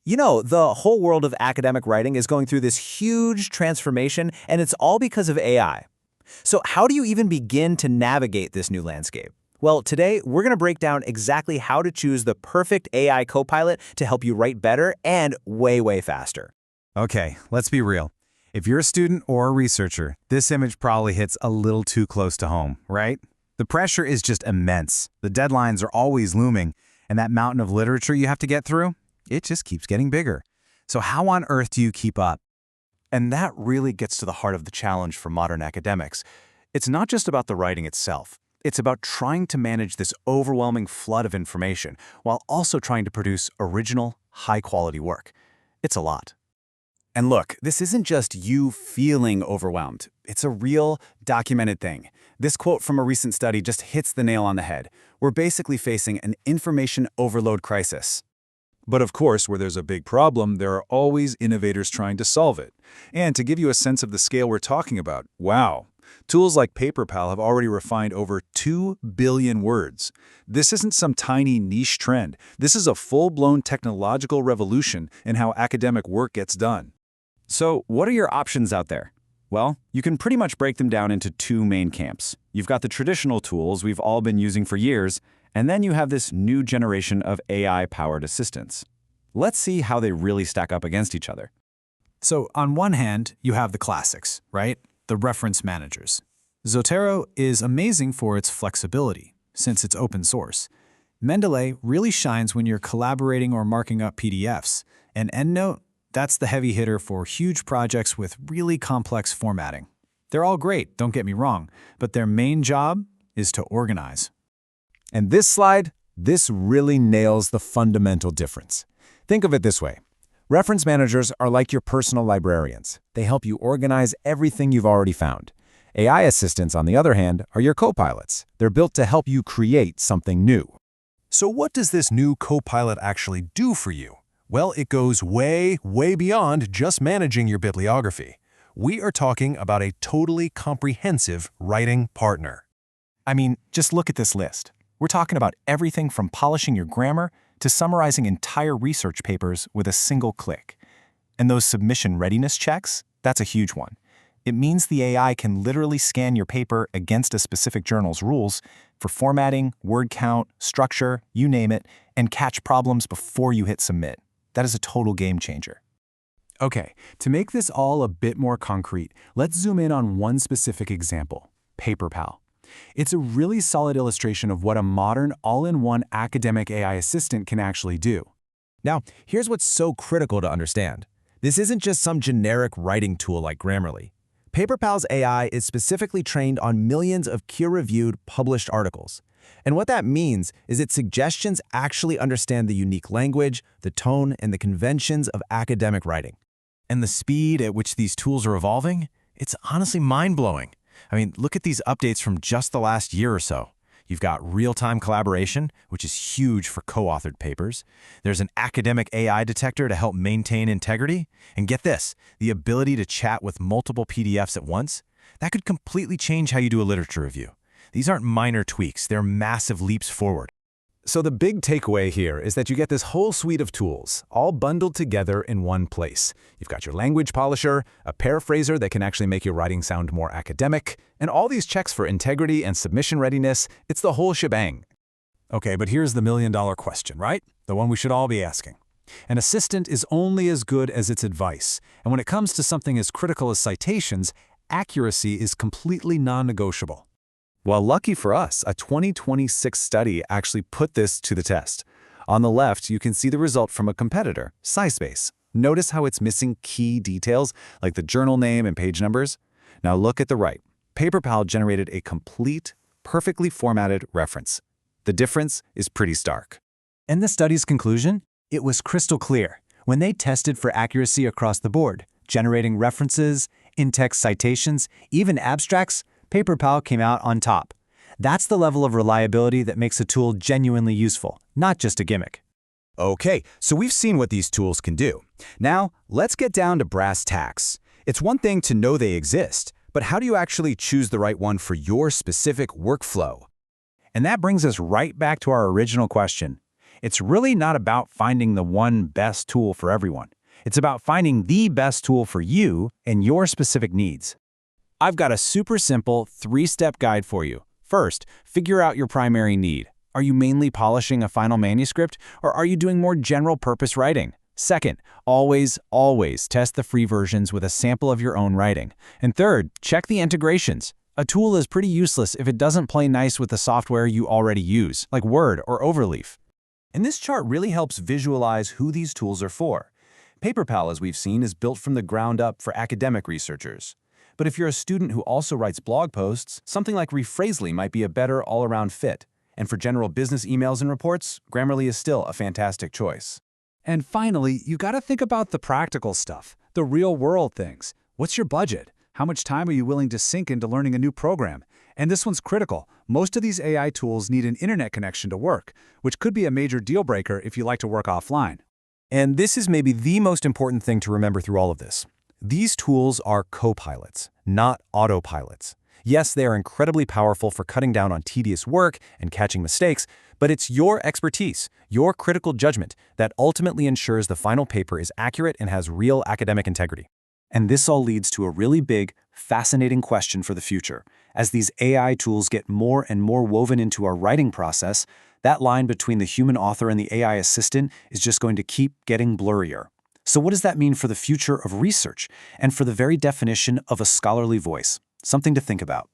The whole world of academic writing is going through this huge transformation, and it's all because of AI. So how do you even begin to navigate this new landscape? Well, today, we're going to break down exactly how to choose the perfect AI copilot to help you write better and way, way faster. Okay, let's be real. If you're a student or a researcher, this image probably hits a little too close to home, right? The pressure is just immense. The deadlines are always looming, and that mountain of literature you have to get through, it just keeps getting bigger. So how on earth do you keep up? And that really gets to the heart of the challenge for modern academics. It's not just about the writing itself. It's about trying to manage this overwhelming flood of information while also trying to produce original, high-quality work. It's a lot. And look, this isn't just you feeling overwhelmed. It's a real, documented thing. This quote from a recent study just hits the nail on the head. We're basically facing an information overload crisis. But of course, where there's a big problem, there are always innovators trying to solve it. And to give you a sense of the scale we're talking about, wow, tools like Paperpal have already refined over 2 billion words. This isn't some tiny niche trend. This is a full-blown technological revolution in how academic work gets done. So what are your options out there? Well, you can pretty much break them down into two main camps. You've got the traditional tools we've all been using for years, and then you have this new generation of AI-powered assistants. Let's see how they really stack up against each other. So on one hand, you have the classics, right? The reference managers. Zotero is amazing for its flexibility, since it's open source. Mendeley really shines when you're collaborating or marking up PDFs. And EndNote, that's the heavy hitter for huge projects with really complex formatting. They're all great, don't get me wrong, but their main job is to organize. And this slide, this really nails the fundamental difference. Think of it this way. Reference managers are like your personal librarians. They help you organize everything you've already found. AI assistants, on the other hand, are your copilots. They're built to help you create something new. So what does this new copilot actually do for you? Well, it goes way, way beyond just managing your bibliography. We are talking about a totally comprehensive writing partner. I mean, just look at this list. We're talking about everything from polishing your grammar to summarizing entire research papers with a single click. And those submission readiness checks, that's a huge one. It means the AI can literally scan your paper against a specific journal's rules for formatting, word count, structure, you name it, and catch problems before you hit submit. That is a total game changer. Okay, to make this all a bit more concrete, let's zoom in on one specific example, Paperpal. It's a really solid illustration of what a modern, all-in-one academic AI assistant can actually do. Now, here's what's so critical to understand. This isn't just some generic writing tool like Grammarly. Paperpal's AI is specifically trained on millions of peer-reviewed, published articles. And what that means is its suggestions actually understand the unique language, the tone, and the conventions of academic writing. And the speed at which these tools are evolving, it's honestly mind-blowing. I mean, look at these updates from just the last year or so. You've got real-time collaboration, which is huge for co-authored papers. There's an academic AI detector to help maintain integrity. And get this, the ability to chat with multiple PDFs at once. That could completely change how you do a literature review. These aren't minor tweaks, they're massive leaps forward. So the big takeaway here is that you get this whole suite of tools, all bundled together in one place. You've got your language polisher, a paraphraser that can actually make your writing sound more academic, and all these checks for integrity and submission readiness. It's the whole shebang. Okay, but here's the million-dollar question, right? The one we should all be asking. An assistant is only as good as its advice, and when it comes to something as critical as citations, accuracy is completely non-negotiable. Well, lucky for us, a 2026 study actually put this to the test. On the left, you can see the result from a competitor, SciSpace. Notice how it's missing key details like the journal name and page numbers? Now look at the right. Paperpal generated a complete, perfectly formatted reference. The difference is pretty stark. And the study's conclusion? It was crystal clear. When they tested for accuracy across the board, generating references, in-text citations, even abstracts, Paperpal came out on top. That's the level of reliability that makes a tool genuinely useful, not just a gimmick. Okay, so we've seen what these tools can do. Now, let's get down to brass tacks. It's one thing to know they exist, but how do you actually choose the right one for your specific workflow? And that brings us right back to our original question. It's really not about finding the one best tool for everyone. It's about finding the best tool for you and your specific needs. I've got a super simple 3-step guide for you. First, figure out your primary need. Are you mainly polishing a final manuscript, or are you doing more general-purpose writing? Second, always test the free versions with a sample of your own writing. And third, check the integrations. A tool is pretty useless if it doesn't play nice with the software you already use, like Word or Overleaf. And this chart really helps visualize who these tools are for. Paperpal, as we've seen, is built from the ground up for academic researchers. But if you're a student who also writes blog posts, something like Rephrasely might be a better all-around fit. And for general business emails and reports, Grammarly is still a fantastic choice. And finally, you got to think about the practical stuff, the real-world things. What's your budget? How much time are you willing to sink into learning a new program? And this one's critical. Most of these AI tools need an internet connection to work, which could be a major deal breaker if you like to work offline. And this is maybe the most important thing to remember through all of this. These tools are co-pilots, not autopilots. Yes, they are incredibly powerful for cutting down on tedious work and catching mistakes, but it's your expertise, your critical judgment, that ultimately ensures the final paper is accurate and has real academic integrity. And this all leads to a really big, fascinating question for the future. As these AI tools get more and more woven into our writing process, that line between the human author and the AI assistant is just going to keep getting blurrier. So what does that mean for the future of research and for the very definition of a scholarly voice? Something to think about.